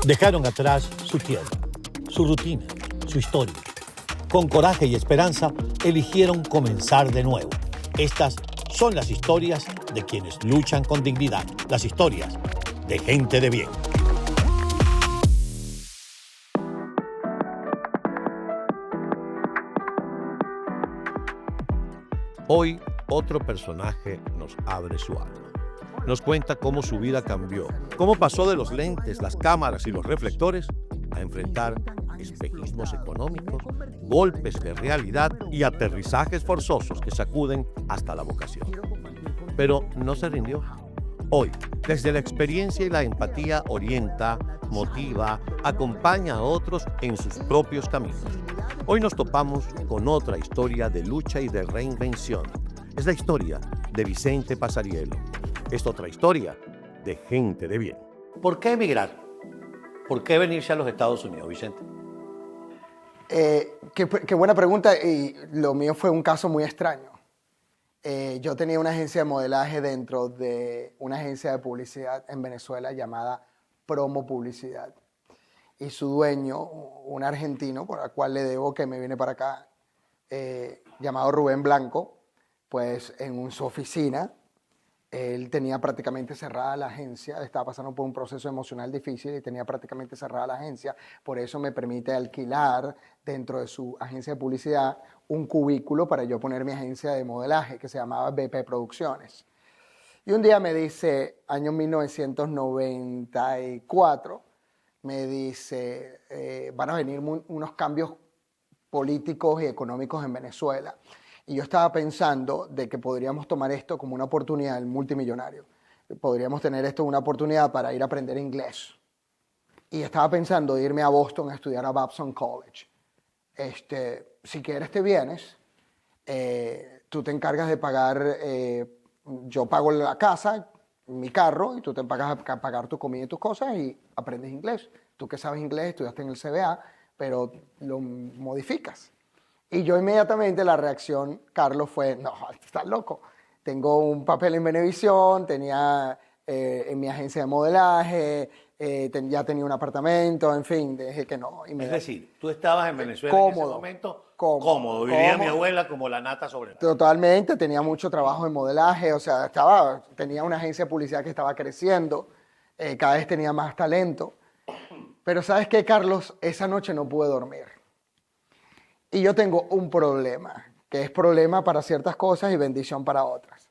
Dejaron atrás su tierra, su rutina, su historia. Con coraje y esperanza, eligieron comenzar de nuevo. Estas son las historias de quienes luchan con dignidad, las historias de gente de bien. Hoy, otro personaje nos abre su alma. Nos cuenta cómo su vida cambió, cómo pasó de los lentes, las cámaras y los reflectores a enfrentar espejismos económicos, golpes de realidad y aterrizajes forzosos que sacuden hasta la vocación. Pero no se rindió. Hoy, desde la experiencia y la empatía, orienta, motiva, acompaña a otros en sus propios caminos. Hoy nos topamos con otra historia de lucha y de reinvención. Es la historia de Vicente Pasariello. Es otra historia de gente de bien. ¿Por qué emigrar? ¿Por qué venirse a los Estados Unidos, Vicente? Qué buena pregunta, y lo mío fue un caso muy extraño. Yo tenía una agencia de modelaje dentro de una agencia de publicidad en Venezuela llamada Promo Publicidad. Y su dueño, un argentino, por el cual le debo que me viene para acá, llamado Rubén Blanco, pues en su oficina, él tenía prácticamente cerrada la agencia, estaba pasando por un proceso emocional difícil y tenía prácticamente cerrada la agencia, por eso me permite alquilar dentro de su agencia de publicidad un cubículo para yo poner mi agencia de modelaje que se llamaba BP Producciones. Y un día me dice, año 1994, me dice, van a venir unos cambios políticos y económicos en Venezuela. Y yo estaba pensando de que podríamos tomar esto como una oportunidad multimillonario. Podríamos tener esto como una oportunidad para ir a aprender inglés. Y estaba pensando de irme a Boston a estudiar a Babson College. Si quieres te vienes, tú te encargas de pagar, yo pago la casa, mi carro, y tú te encargas de pagar tu comida y tus cosas y aprendes inglés. Tú que sabes inglés, estudiaste en el CBA, pero lo modificas. Y yo inmediatamente la reacción, Carlos, fue, no, estás loco. Tengo un papel en Venevisión, tenía en mi agencia de modelaje, ya tenía un apartamento, en fin, dije que no. Es decir, tú estabas en Venezuela cómodo, en ese momento cómodo. Diría mi abuela como la nata sobre la... Totalmente, tenía mucho trabajo en modelaje, o sea, tenía una agencia de publicidad que estaba creciendo, cada vez tenía más talento. Pero ¿sabes qué, Carlos? Esa noche no pude dormir. Y yo tengo un problema, que es problema para ciertas cosas y bendición para otras.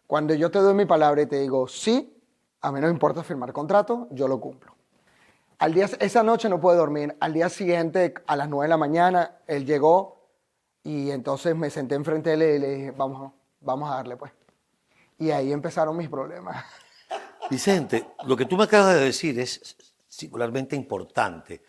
Cuando yo te doy mi palabra y te digo sí, a mí no me importa firmar contrato, yo lo cumplo. Esa noche no pude dormir. Al día siguiente, a las 9 de la mañana, él llegó y entonces me senté enfrente de él y le dije, vamos a darle pues. Y ahí empezaron mis problemas. Vicente, lo que tú me acabas de decir es singularmente importante.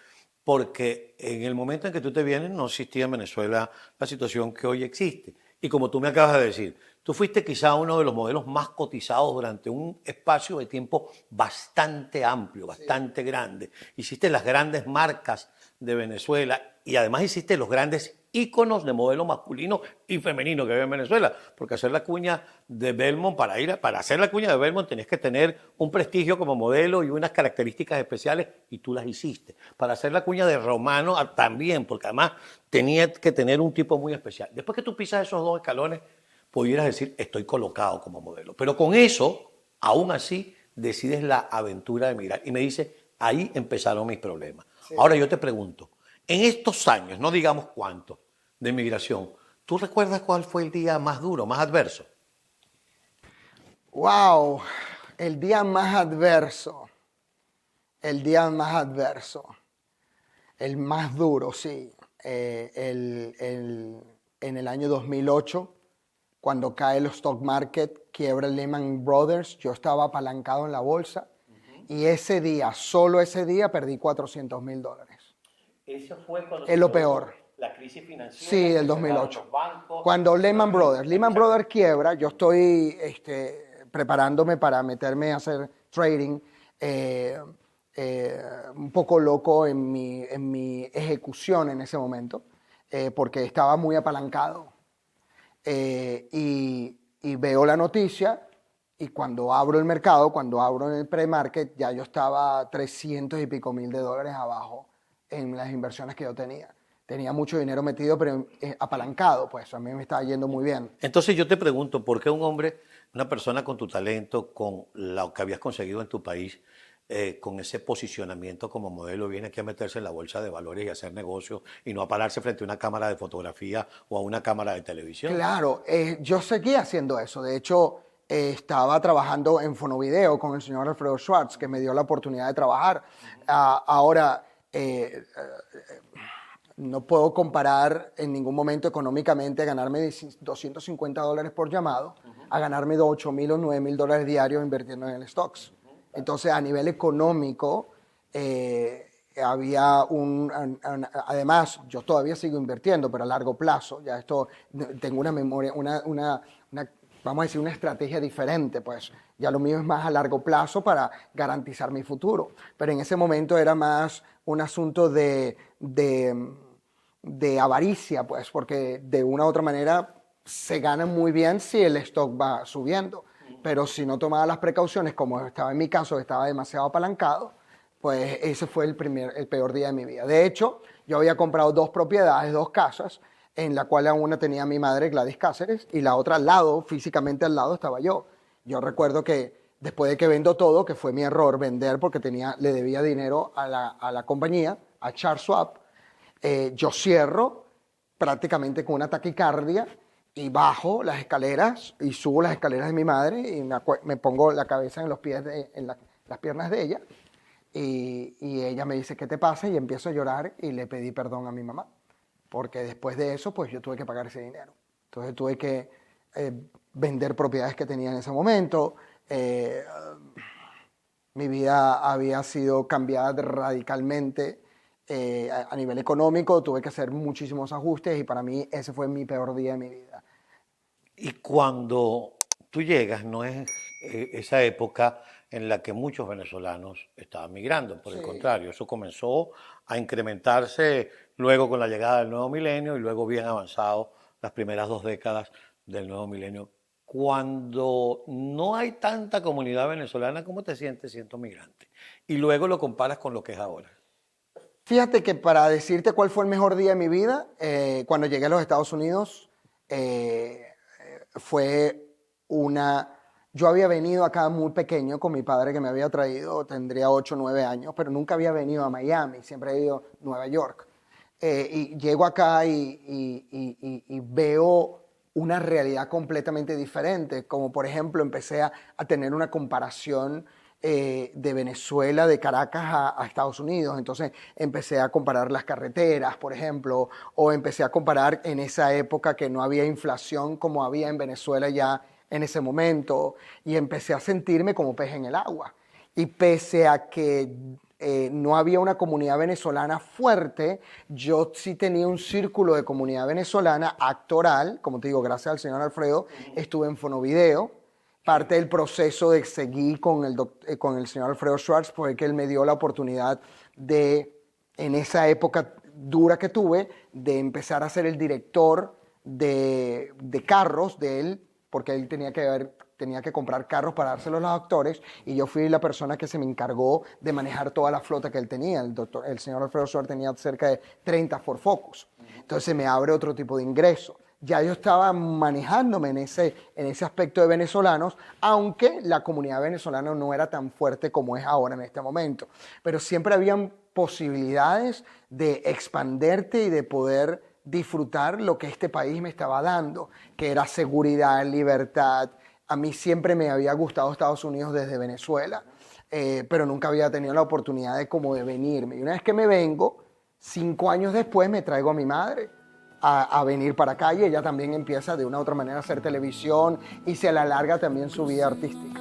Porque en el momento en que tú te vienes no existía en Venezuela la situación que hoy existe. Y como tú me acabas de decir, tú fuiste quizá uno de los modelos más cotizados durante un espacio de tiempo bastante amplio, bastante grande. Hiciste las grandes marcas de Venezuela y además hiciste los grandes íconos de modelo masculino y femenino que había en Venezuela, porque hacer la cuña de Belmont, para hacer la cuña de Belmont tenías que tener un prestigio como modelo y unas características especiales, y tú las hiciste. Para hacer la cuña de Romano también, porque además tenía que tener un tipo muy especial. Después que tú pisas esos dos escalones, pudieras decir, estoy colocado como modelo. Pero con eso, aún así, decides la aventura de emigrar. Y me dice, ahí empezaron mis problemas. Sí. Ahora yo te pregunto, en estos años, no digamos cuántos, de migración, ¿tú recuerdas cuál fue el día más duro, más adverso? ¡Wow! El día más adverso. El día más adverso. El más duro, sí. En el año 2008, cuando cae el stock market, quiebra el Lehman Brothers, yo estaba apalancado en la bolsa y ese día, solo ese día, perdí $400,000. Eso fue cuando es lo peor. La crisis financiera. Sí, del 2008. Cuando Lehman Brothers quiebra, yo estoy preparándome para meterme a hacer trading, un poco loco en mi ejecución en ese momento, porque estaba muy apalancado. Y veo la noticia Y cuando abro el mercado, cuando abro en el pre-market, ya yo estaba 300 y pico mil de dólares abajo en las inversiones que yo tenía. Tenía mucho dinero metido, pero apalancado, pues a mí me estaba yendo muy bien. Entonces yo te pregunto, ¿por qué un hombre, una persona con tu talento, con lo que habías conseguido en tu país, con ese posicionamiento como modelo, viene aquí a meterse en la bolsa de valores y hacer negocios y no a pararse frente a una cámara de fotografía o a una cámara de televisión? Claro, yo seguía haciendo eso. De hecho, estaba trabajando en Fonovideo con el señor Alfredo Schwartz, que me dio la oportunidad de trabajar. Ahora, no puedo comparar en ningún momento económicamente ganarme $250 por llamado a ganarme 8,000 o 9,000 dólares diarios invirtiendo en el stocks. Entonces, a nivel económico, había además, yo todavía sigo invirtiendo, pero a largo plazo. Ya esto, tengo una memoria, vamos a decir, una estrategia diferente, pues ya lo mío es más a largo plazo para garantizar mi futuro. Pero en ese momento era más un asunto de avaricia, pues, porque de una u otra manera se gana muy bien si el stock va subiendo. Pero si no tomaba las precauciones, como estaba en mi caso, estaba demasiado apalancado, pues ese fue el peor día de mi vida. De hecho, yo había comprado 2 propiedades, 2 casas, en la cual una tenía mi madre, Gladys Cáceres, y la otra al lado, físicamente al lado, estaba yo. Yo recuerdo que después de que vendo todo, que fue mi error vender porque le debía dinero a la compañía, a Charles Schwab, yo cierro prácticamente con una taquicardia y bajo las escaleras y subo las escaleras de mi madre y me pongo la cabeza en los pies, las piernas de ella y ella me dice, ¿qué te pasa? Y empiezo a llorar y le pedí perdón a mi mamá, porque después de eso pues yo tuve que pagar ese dinero. Entonces tuve que vender propiedades que tenía en ese momento. Mi vida había sido cambiada radicalmente. A nivel económico tuve que hacer muchísimos ajustes y para mí ese fue mi peor día de mi vida. Y cuando tú llegas, no es esa época en la que muchos venezolanos estaban migrando, por el contrario, eso comenzó a incrementarse luego con la llegada del nuevo milenio y luego bien avanzado las primeras 2 décadas del nuevo milenio. Cuando no hay tanta comunidad venezolana, ¿cómo te sientes siendo migrante? Y luego lo comparas con lo que es ahora. Fíjate que para decirte cuál fue el mejor día de mi vida, cuando llegué a los Estados Unidos, yo había venido acá muy pequeño con mi padre que me había traído, tendría 8 o 9 años, pero nunca había venido a Miami, siempre he ido a Nueva York. Y llego acá y veo una realidad completamente diferente, como por ejemplo empecé a tener una comparación de Venezuela, de Caracas a Estados Unidos. Entonces empecé a comparar las carreteras, por ejemplo, o empecé a comparar en esa época que no había inflación como había en Venezuela ya en ese momento, y empecé a sentirme como pez en el agua. Y pese a que no había una comunidad venezolana fuerte, yo sí tenía un círculo de comunidad venezolana actoral, como te digo, gracias al señor Alfredo, estuve en Fonovideo. Parte del proceso de seguir con el señor Alfredo Schwartz fue que él me dio la oportunidad de, en esa época dura que tuve, de empezar a ser el director de carros de él, porque él tenía que comprar carros para dárselos a los actores, y yo fui la persona que se me encargó de manejar toda la flota que él tenía. El señor Alfredo Schwartz tenía cerca de 30 Ford Focus. Entonces me abre otro tipo de ingreso. Ya yo estaba manejándome en ese aspecto de venezolanos, aunque la comunidad venezolana no era tan fuerte como es ahora en este momento. Pero siempre habían posibilidades de expanderte y de poder disfrutar lo que este país me estaba dando, que era seguridad, libertad. A mí siempre me había gustado Estados Unidos desde Venezuela, pero nunca había tenido la oportunidad de venirme. Y una vez que me vengo, 5 años después me traigo a mi madre a venir para acá, y ella también empieza de una u otra manera a hacer televisión y se la larga también su vida artística.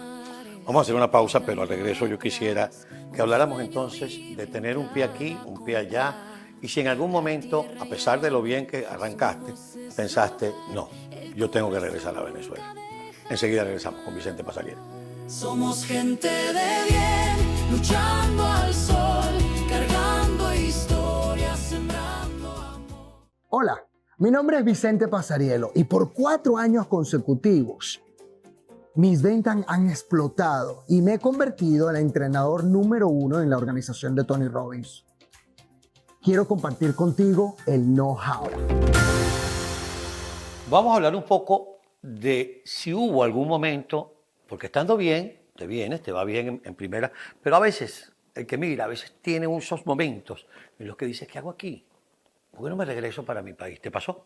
Vamos a hacer una pausa, pero al regreso yo quisiera que habláramos entonces de tener un pie aquí, un pie allá, y si en algún momento, a pesar de lo bien que arrancaste, pensaste, no, yo tengo que regresar a Venezuela. Enseguida regresamos con Vicente Pasarielo. Somos gente de bien, luchando al sol, cargando historias, sembrando amor. Hola, mi nombre es Vicente Pasarielo y por 4 años consecutivos Mis ventas han explotado y me he convertido en el entrenador número 1 en la organización de Tony Robbins. Quiero compartir contigo el know-how. Vamos a hablar un poco de si hubo algún momento, porque estando bien, te vienes, te va bien en primera, pero a veces, el que mira, a veces tiene esos momentos en los que dices, ¿qué hago aquí? ¿Por qué no me regreso para mi país? ¿Te pasó?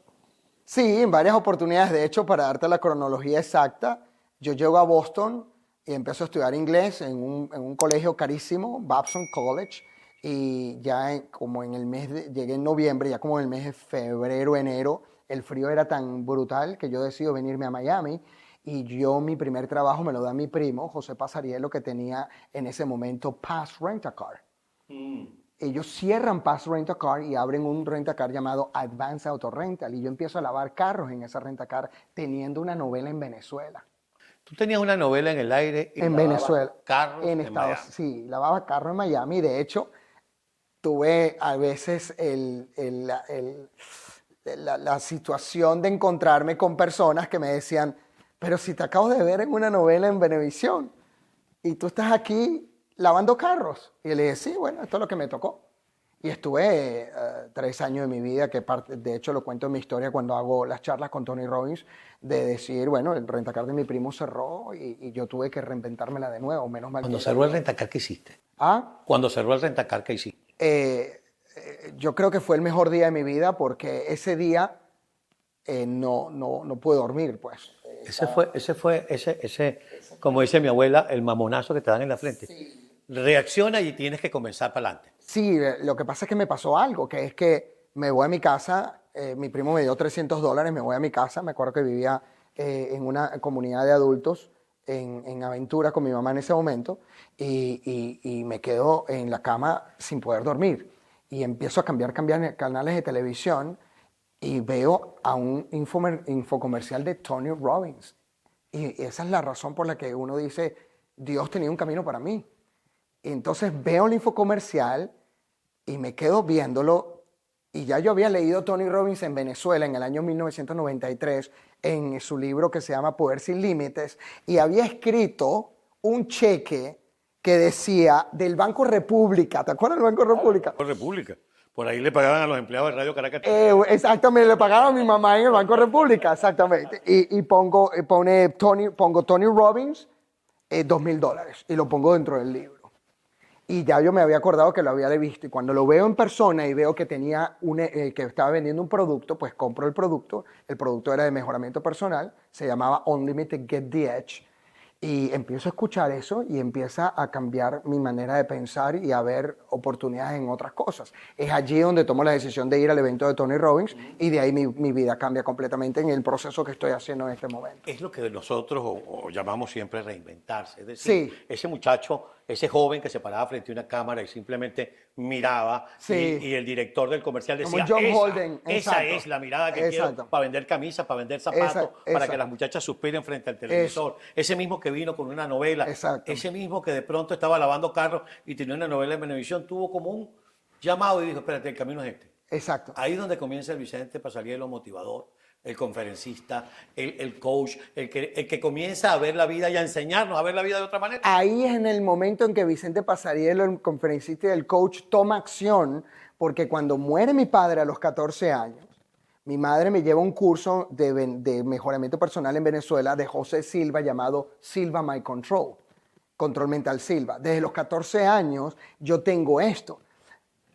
Sí, en varias oportunidades. De hecho, para darte la cronología exacta, yo llego a Boston y empiezo a estudiar inglés en un colegio carísimo, Babson College, y ya como en el llegué en noviembre, ya como en el mes de febrero, enero, el frío era tan brutal que yo decido venirme a Miami y mi primer trabajo me lo da mi primo, José Pasarielo, que tenía en ese momento Pass Rent a Car. Ellos cierran Pass Rent a Car y abren un rentacar llamado Advance Auto Rental y yo empiezo a lavar carros en esa rentacar teniendo una novela en Venezuela. Tú tenías una novela en el aire y En lavabas Venezuela. carros En Estados Unidos. Sí, lavaba carros en Miami. De hecho, tuve a veces la situación de encontrarme con personas que me decían, pero si te acabo de ver en una novela en Venevisión y tú estás aquí lavando carros. Y le dije, sí, bueno, esto es lo que me tocó. Y estuve 3 años de mi vida, que de hecho lo cuento en mi historia cuando hago las charlas con Tony Robbins, de decir, bueno, el rentacar de mi primo cerró y yo tuve que reinventármela de nuevo, menos mal. Cuando cerró el rentacar, ¿qué hiciste? ¿Ah? Cuando cerró el rentacar, ¿qué hiciste? Yo creo que fue el mejor día de mi vida porque ese día no pude dormir, pues. Ese, como dice mi abuela, el mamonazo que te dan en la frente. Sí. Reacciona y tienes que comenzar para adelante. Sí, lo que pasa es que me pasó algo, que es que me voy a mi casa, mi primo me dio $300, me voy a mi casa, me acuerdo que vivía en una comunidad de adultos en Aventura con mi mamá en ese momento y me quedo en la cama sin poder dormir y empiezo a cambiar canales de televisión y veo a un infocomercial de Tony Robbins y esa es la razón por la que uno dice, Dios tenía un camino para mí. Y entonces veo el infocomercial y me quedo viéndolo y ya yo había leído Tony Robbins en Venezuela en el año 1993 en su libro que se llama Poder Sin Límites y había escrito un cheque que decía del Banco República. ¿Te acuerdas del Banco República? Banco República. Por ahí le pagaban a los empleados de Radio Caracas. Exactamente, le pagaban a mi mamá en el Banco República, exactamente. Y pongo Tony Robbins $2,000 y lo pongo dentro del libro. Y ya yo me había acordado que lo había visto. Y cuando lo veo en persona y veo que tenía que estaba vendiendo un producto, pues compro el producto. El producto era de mejoramiento personal. Se llamaba Unlimited Get the Edge. Y empiezo a escuchar eso y empieza a cambiar mi manera de pensar y a ver oportunidades en otras cosas. Es allí donde tomo la decisión de ir al evento de Tony Robbins y de ahí mi vida cambia completamente en el proceso que estoy haciendo en este momento. Es lo que nosotros o llamamos siempre reinventarse. Es decir, sí. Ese muchacho, ese joven que se paraba frente a una cámara y simplemente miraba sí. y el director del comercial decía, Como John Holden. esa es la mirada que quiero para vender camisas, para vender zapatos, para que las muchachas suspiren frente al televisor. Ese mismo que vino con una novela, ese mismo que de pronto estaba lavando carros y tenía una novela en Venevisión, tuvo como un llamado y dijo, espérate, el camino es este. Exacto. Ahí es donde comienza el Vicente Pasarielo motivador, el conferencista, el coach, el que comienza a ver la vida y a enseñarnos a ver la vida de otra manera. Ahí es en el momento en que Vicente Pasarielo, el conferencista y el coach, toma acción, porque cuando muere mi padre a los 14 años, mi madre me lleva a un curso de mejoramiento personal en Venezuela de José Silva llamado Silva My Control, Control Mental Silva. Desde los 14 años yo tengo esto.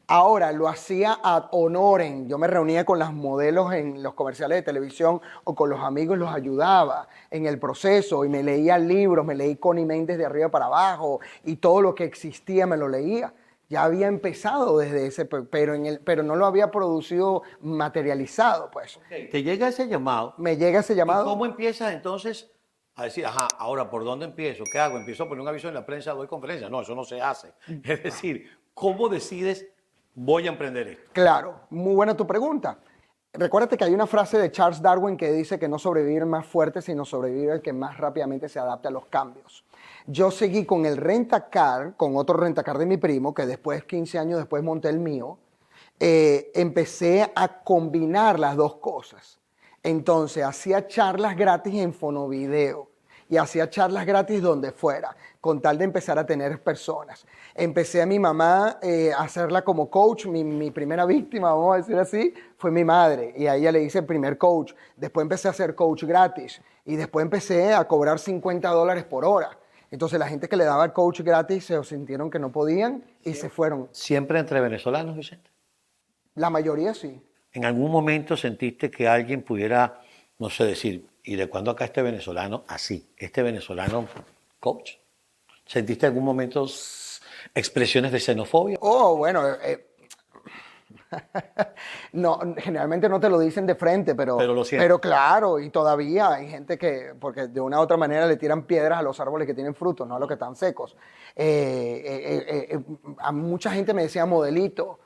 Ahora, lo hacía ad honorem. Yo me reunía con las modelos en los comerciales de televisión o con los amigos, los ayudaba en el proceso y me leía libros, me leí Connie Méndez de arriba para abajo y todo lo que existía me lo leía. Ya había empezado desde ese, pero no lo había producido materializado, pues. Okay. ¿Te llega ese llamado? Me llega ese llamado. ¿Y cómo empiezas entonces a decir, ahora, ¿por dónde empiezo? ¿Qué hago? ¿Empiezo a poner un aviso en la prensa, doy conferencia? No, eso no se hace. Es decir, ¿cómo decides, voy a emprender esto? Claro, muy buena tu pregunta. Recuérdate que hay una frase de Charles Darwin que dice que no sobrevive el más fuerte, sino sobrevive el que más rápidamente se adapte a los cambios. Yo seguí con el rentacar, con otro rentacar de mi primo, que después, 15 años después, monté el mío. Empecé a combinar las dos cosas. Entonces, hacía charlas gratis en Fonovideo y hacía charlas gratis donde fuera, con tal de empezar a tener personas. Empecé a mi mamá a hacerla como coach. Mi primera víctima, vamos a decir así, fue mi madre, y a ella le hice el primer coach. Después empecé a hacer coach gratis y después empecé a cobrar $50 por hora. Entonces la gente que le daba el coach gratis se sintieron que no podían y se fueron. ¿Siempre entre venezolanos, Vicente? La mayoría sí. ¿En algún momento sentiste que alguien pudiera, no sé, decir, ¿y de cuándo acá este venezolano así? Este venezolano coach. ¿Sentiste en algún momento expresiones de xenofobia? Oh, bueno, no, generalmente no te lo dicen de frente, Pero lo sientes. pero claro, y todavía hay gente que, porque de una u otra manera le tiran piedras a los árboles que tienen frutos, no a los que están secos. A mucha gente me decía modelito.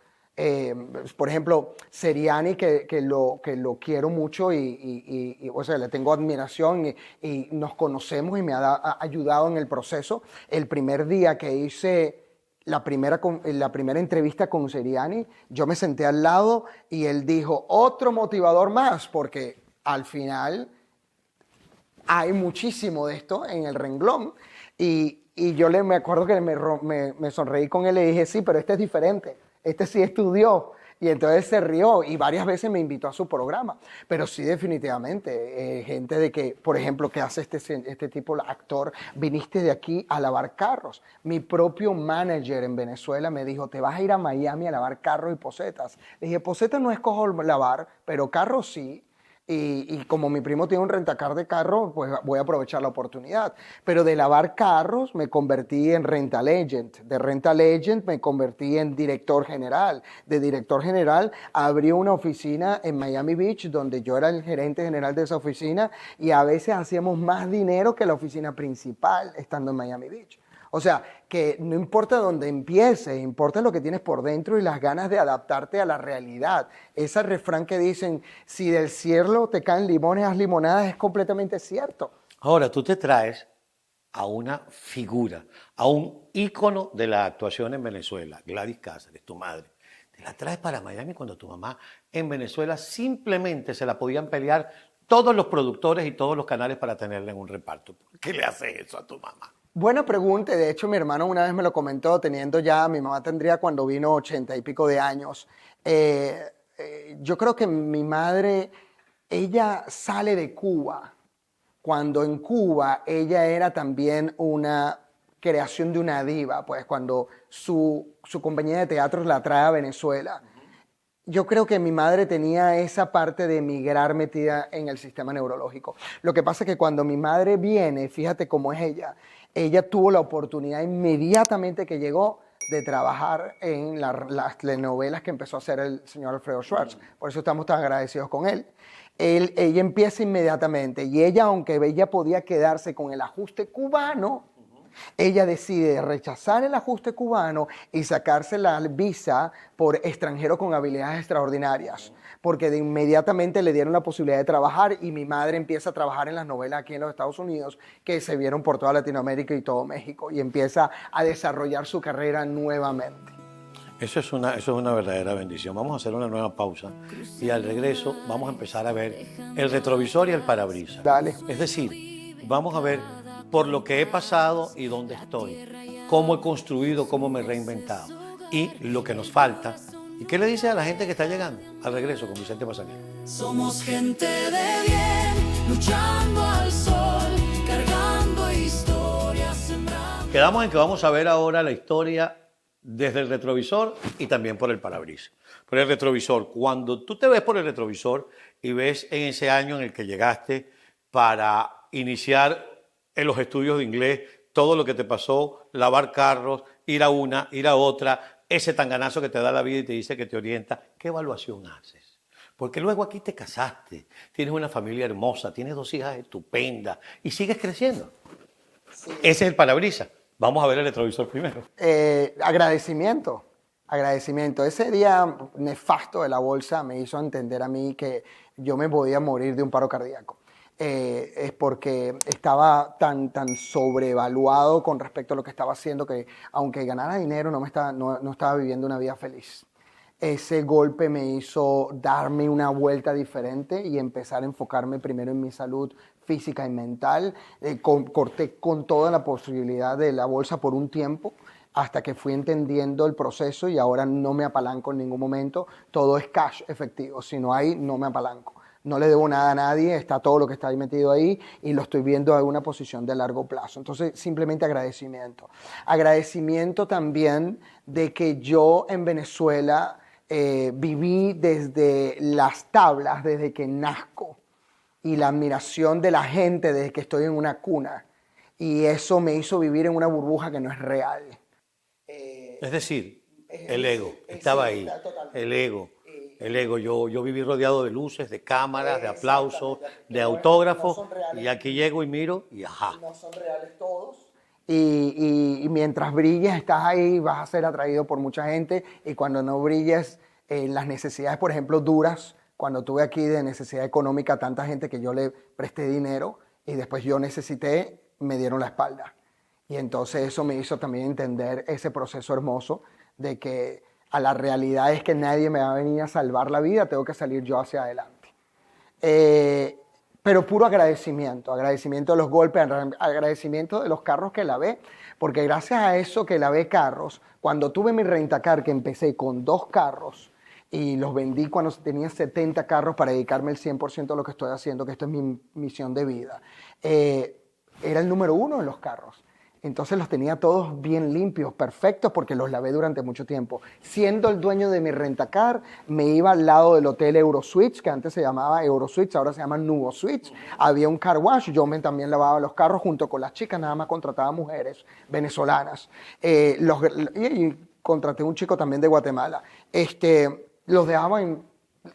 Por ejemplo, Seriani, que lo quiero mucho y, o sea, le tengo admiración y nos conocemos y me ha ayudado en el proceso. El primer día que hice la primera entrevista con Seriani, yo me senté al lado y él dijo, otro motivador más, porque al final hay muchísimo de esto en el renglón. Y yo me acuerdo que me sonreí con él y le dije, sí, pero este es diferente. Este sí estudió. Y entonces se rió y varias veces me invitó a su programa. Pero sí, definitivamente, gente de que, por ejemplo, que hace este tipo de actor, viniste de aquí a lavar carros. Mi propio manager en Venezuela me dijo, te vas a ir a Miami a lavar carros y posetas. Le dije, posetas no escojo lavar, pero carros sí. Y como mi primo tiene un rentacar de carro, pues voy a aprovechar la oportunidad. Pero de lavar carros me convertí en rental agent. De rental agent me convertí en director general. De director general abrí una oficina en Miami Beach donde yo era el gerente general de esa oficina y a veces hacíamos más dinero que la oficina principal estando en Miami Beach. O sea, que no importa dónde empieces, importa lo que tienes por dentro y las ganas de adaptarte a la realidad. Ese refrán que dicen, si del cielo te caen limones, haz limonadas, es completamente cierto. Ahora, tú te traes a una figura, a un ícono de la actuación en Venezuela, Gladys Cáceres, tu madre. Te la traes para Miami cuando tu mamá en Venezuela simplemente se la podían pelear todos los productores y todos los canales para tenerla en un reparto. ¿Por qué le haces eso a tu mamá? Buena pregunta. De hecho, mi hermano una vez me lo comentó, teniendo ya, mi mamá tendría cuando vino 80 y pico de años. Yo creo que mi madre, ella sale de Cuba, cuando en Cuba ella era también una creación de una diva, pues cuando su compañía de teatro la trae a Venezuela. Yo creo que mi madre tenía esa parte de emigrar metida en el sistema neurológico. Lo que pasa es que cuando mi madre viene, fíjate cómo es ella tuvo la oportunidad inmediatamente que llegó de trabajar en las telenovelas que empezó a hacer el señor Alfredo Schwartz. Por eso estamos tan agradecidos con él. Ella empieza inmediatamente y ella, aunque ella podía quedarse con el ajuste cubano, ella decide rechazar el ajuste cubano y sacarse la visa por extranjero con habilidades extraordinarias, porque de inmediatamente le dieron la posibilidad de trabajar y mi madre empieza a trabajar en las novelas aquí en los Estados Unidos que se vieron por toda Latinoamérica y todo México y empieza a desarrollar su carrera nuevamente. Eso es una verdadera bendición. Vamos a hacer una nueva pausa y al regreso vamos a empezar a ver el retrovisor y el parabrisas. Dale. Es decir, vamos a ver por lo que he pasado y dónde estoy, cómo he construido, cómo me he reinventado y lo que nos falta. ¿Y qué le dice a la gente que está llegando? Al regreso con Vicente Pasaquero. Somos gente de bien, luchando al sol, cargando historias, sembrando. Quedamos en que vamos a ver ahora la historia desde el retrovisor y también por el parabrisas. Por el retrovisor, cuando tú te ves por el retrovisor y ves en ese año en el que llegaste para iniciar en los estudios de inglés, todo lo que te pasó, lavar carros, ir a una, ir a otra, ese tanganazo que te da la vida y te dice que te orienta, ¿qué evaluación haces? Porque luego aquí te casaste, tienes una familia hermosa, tienes 2 hijas estupendas y sigues creciendo. Sí. Ese es el parabrisas. Vamos a ver el retrovisor primero. Agradecimiento. Ese día nefasto de la bolsa me hizo entender a mí que yo me podía morir de un paro cardíaco. Es porque estaba tan sobrevaluado con respecto a lo que estaba haciendo que aunque ganara dinero no estaba viviendo una vida feliz. Ese golpe me hizo darme una vuelta diferente y empezar a enfocarme primero en mi salud física y mental. Corté con toda la posibilidad de la bolsa por un tiempo hasta que fui entendiendo el proceso y ahora no me apalanco en ningún momento. Todo es cash efectivo. Si no hay, no me apalanco. No le debo nada a nadie, está todo lo que está ahí metido ahí y lo estoy viendo en una posición de largo plazo. Entonces, simplemente agradecimiento. Agradecimiento también de que yo en Venezuela viví desde las tablas, desde que nazco, y la admiración de la gente desde que estoy en una cuna. Y eso me hizo vivir en una burbuja que no es real. Es decir, el ego estaba ahí, el ego. El ego, yo viví rodeado de luces, de cámaras, de aplausos, de autógrafos, y aquí llego y miro y ajá. No son reales todos. Y mientras brilles, estás ahí, vas a ser atraído por mucha gente. Y cuando no brilles, las necesidades, por ejemplo, duras, cuando tuve aquí de necesidad económica tanta gente que yo le presté dinero y después yo necesité, me dieron la espalda. Y entonces eso me hizo también entender ese proceso hermoso de que a la realidad es que nadie me va a venir a salvar la vida, tengo que salir yo hacia adelante. Pero puro agradecimiento, agradecimiento de los golpes, agradecimiento de los carros que lavé, porque gracias a eso que lavé carros, cuando tuve mi rentacar, que empecé con 2 carros y los vendí cuando tenía 70 carros para dedicarme el 100% a lo que estoy haciendo, que esto es mi misión de vida, era el número 1 en los carros. Entonces los tenía todos bien limpios, perfectos, porque los lavé durante mucho tiempo. Siendo el dueño de mi rentacar, me iba al lado del hotel Euroswitch, que antes se llamaba Euroswitch, ahora se llama Nuvo Switch. Había un car wash, yo también lavaba los carros junto con las chicas, nada más contrataba mujeres venezolanas. Y contraté un chico también de Guatemala. Los dejaban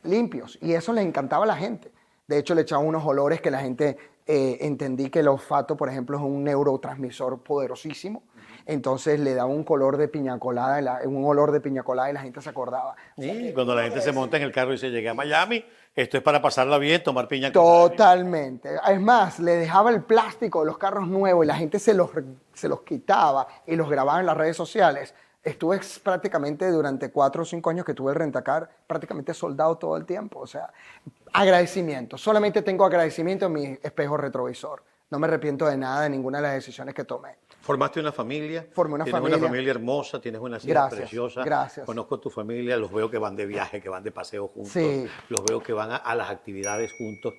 limpios y eso les encantaba a la gente. De hecho, le echaba unos olores que la gente... entendí que el olfato, por ejemplo, es un neurotransmisor poderosísimo. Entonces le daba un color de piña colada, un olor de piña colada y la gente se acordaba. Y cuando la gente se monta en el carro y se llega a Miami, esto es para pasarla bien, tomar piña colada. Totalmente. Es más, le dejaba el plástico de los carros nuevos y la gente se los quitaba y los grababa en las redes sociales. Estuve prácticamente durante 4 o 5 años que tuve el rentacar, prácticamente soldado todo el tiempo. O sea, agradecimiento. Solamente tengo agradecimiento en mi espejo retrovisor. No me arrepiento de nada, de ninguna de las decisiones que tomé. ¿Formaste una familia? Formé una familia. Tienes una familia hermosa, tienes unas hijas preciosas. Gracias. Conozco a tu familia, los veo que van de viaje, que van de paseo juntos. Sí. Los veo que van a las actividades juntos.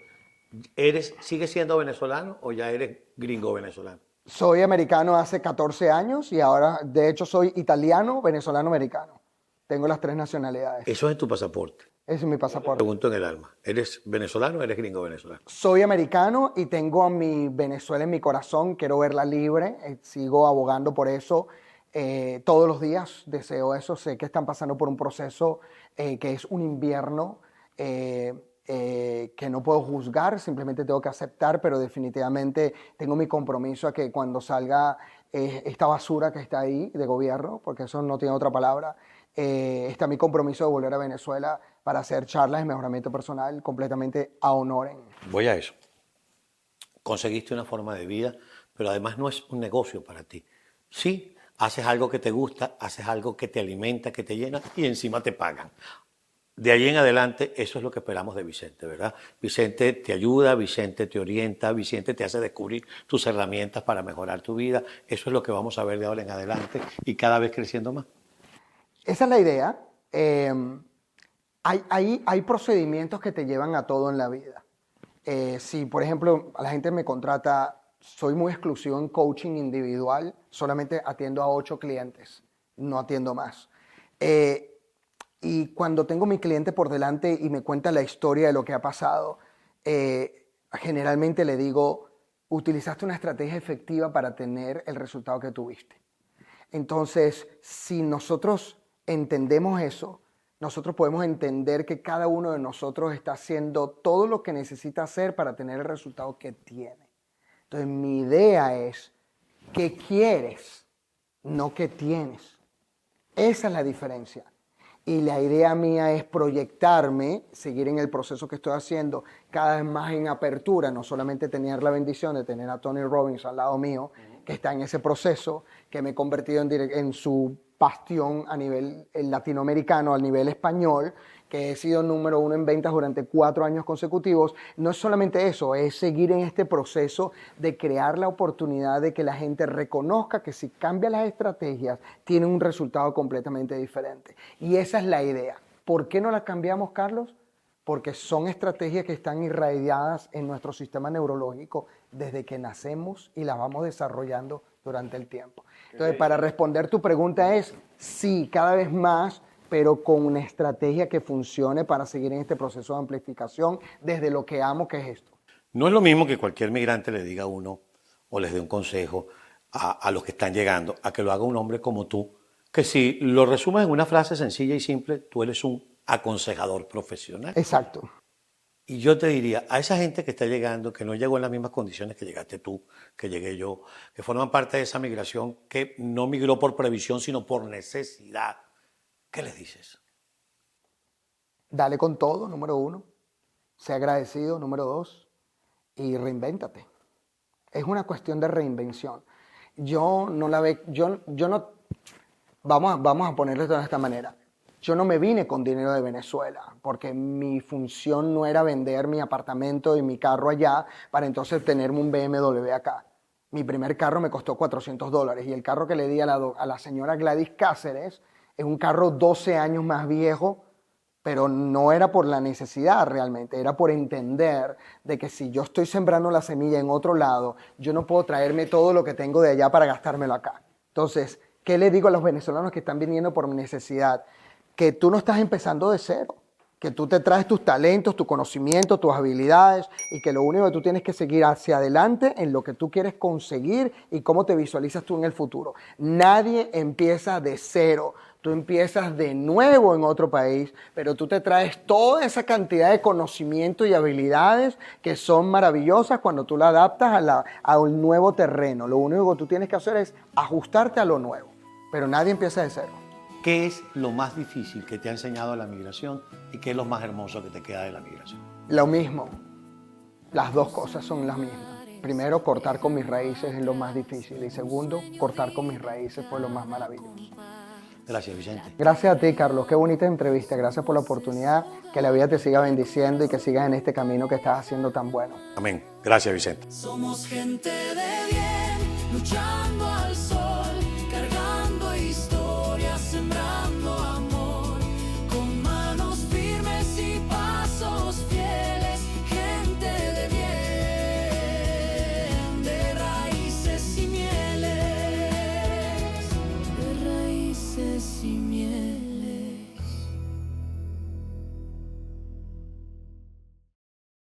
¿Sigues siendo venezolano o ya eres gringo venezolano? Soy americano hace 14 años y ahora, de hecho, soy italiano, venezolano, americano. Tengo las 3 nacionalidades. Eso es en tu pasaporte. Ese es mi pasaporte. Pregunto en el alma. ¿Eres venezolano o eres gringo venezolano? Soy americano y tengo a mi Venezuela en mi corazón. Quiero verla libre. Sigo abogando por eso. Todos los días deseo eso. Sé que están pasando por un proceso que es un invierno que no puedo juzgar, simplemente tengo que aceptar, pero definitivamente tengo mi compromiso a que cuando salga esta basura que está ahí de gobierno, porque eso no tiene otra palabra, está mi compromiso de volver a Venezuela para hacer charlas de mejoramiento personal completamente a honoren. Voy a eso. Conseguiste una forma de vida, pero además no es un negocio para ti. Sí, haces algo que te gusta, haces algo que te alimenta, que te llena y encima te pagan. De ahí en adelante, eso es lo que esperamos de Vicente, ¿verdad? Vicente te ayuda, Vicente te orienta, Vicente te hace descubrir tus herramientas para mejorar tu vida. Eso es lo que vamos a ver de ahora en adelante y cada vez creciendo más. Esa es la idea. Hay procedimientos que te llevan a todo en la vida. Si, por ejemplo, a la gente me contrata, soy muy exclusivo en coaching individual, solamente atiendo a 8 clientes, no atiendo más. Y cuando tengo mi cliente por delante y me cuenta la historia de lo que ha pasado, generalmente le digo, utilizaste una estrategia efectiva para tener el resultado que tuviste. Entonces, si nosotros entendemos eso, nosotros podemos entender que cada uno de nosotros está haciendo todo lo que necesita hacer para tener el resultado que tiene. Entonces, mi idea es, ¿qué quieres? No qué tienes. Esa es la diferencia. Y la idea mía es proyectarme, seguir en el proceso que estoy haciendo, cada vez más en apertura, no solamente tener la bendición de tener a Tony Robbins al lado mío, que está en ese proceso, que me he convertido en su bastión a nivel latinoamericano, a nivel español, que he sido número 1 en ventas durante 4 años consecutivos. No es solamente eso, es seguir en este proceso de crear la oportunidad de que la gente reconozca que si cambia las estrategias, tiene un resultado completamente diferente. Y esa es la idea. ¿Por qué no la cambiamos, Carlos? Porque son estrategias que están irradiadas en nuestro sistema neurológico desde que nacemos y las vamos desarrollando durante el tiempo. Entonces, para responder tu pregunta es sí, cada vez más, pero con una estrategia que funcione para seguir en este proceso de amplificación desde lo que amo, que es esto. No es lo mismo que cualquier migrante le diga a uno o les dé un consejo a los que están llegando, a que lo haga un hombre como tú, que si lo resumes en una frase sencilla y simple, tú eres un aconsejador profesional. Exacto. Y yo te diría, a esa gente que está llegando, que no llegó en las mismas condiciones que llegaste tú, que llegué yo, que forman parte de esa migración, que no migró por previsión, sino por necesidad, ¿qué les dices? Dale con todo, número 1. Sé agradecido, número 2. Y reinvéntate. Es una cuestión de reinvención. Yo no la veo, yo no, vamos a ponerlo de esta manera. Yo no me vine con dinero de Venezuela, porque mi función no era vender mi apartamento y mi carro allá para entonces tenerme un BMW acá. Mi primer carro me costó $400 y el carro que le di a la señora Gladys Cáceres es un carro 12 años más viejo, pero no era por la necesidad realmente, era por entender de que si yo estoy sembrando la semilla en otro lado, yo no puedo traerme todo lo que tengo de allá para gastármelo acá. Entonces, ¿qué le digo a los venezolanos que están viniendo por necesidad? Que tú no estás empezando de cero, que tú te traes tus talentos, tu conocimiento, tus habilidades y que lo único que tú tienes que seguir hacia adelante en lo que tú quieres conseguir y cómo te visualizas tú en el futuro. Nadie empieza de cero, tú empiezas de nuevo en otro país, pero tú te traes toda esa cantidad de conocimiento y habilidades que son maravillosas cuando tú la adaptas a un nuevo terreno. Lo único que tú tienes que hacer es ajustarte a lo nuevo, pero nadie empieza de cero. ¿Qué es lo más difícil que te ha enseñado la migración y qué es lo más hermoso que te queda de la migración? Lo mismo. Las dos cosas son las mismas. Primero, cortar con mis raíces es lo más difícil. Y segundo, cortar con mis raíces fue lo más maravilloso. Gracias, Vicente. Gracias a ti, Carlos. Qué bonita entrevista. Gracias por la oportunidad. Que la vida te siga bendiciendo y que sigas en este camino que estás haciendo tan bueno. Amén. Gracias, Vicente. Somos gente de bien.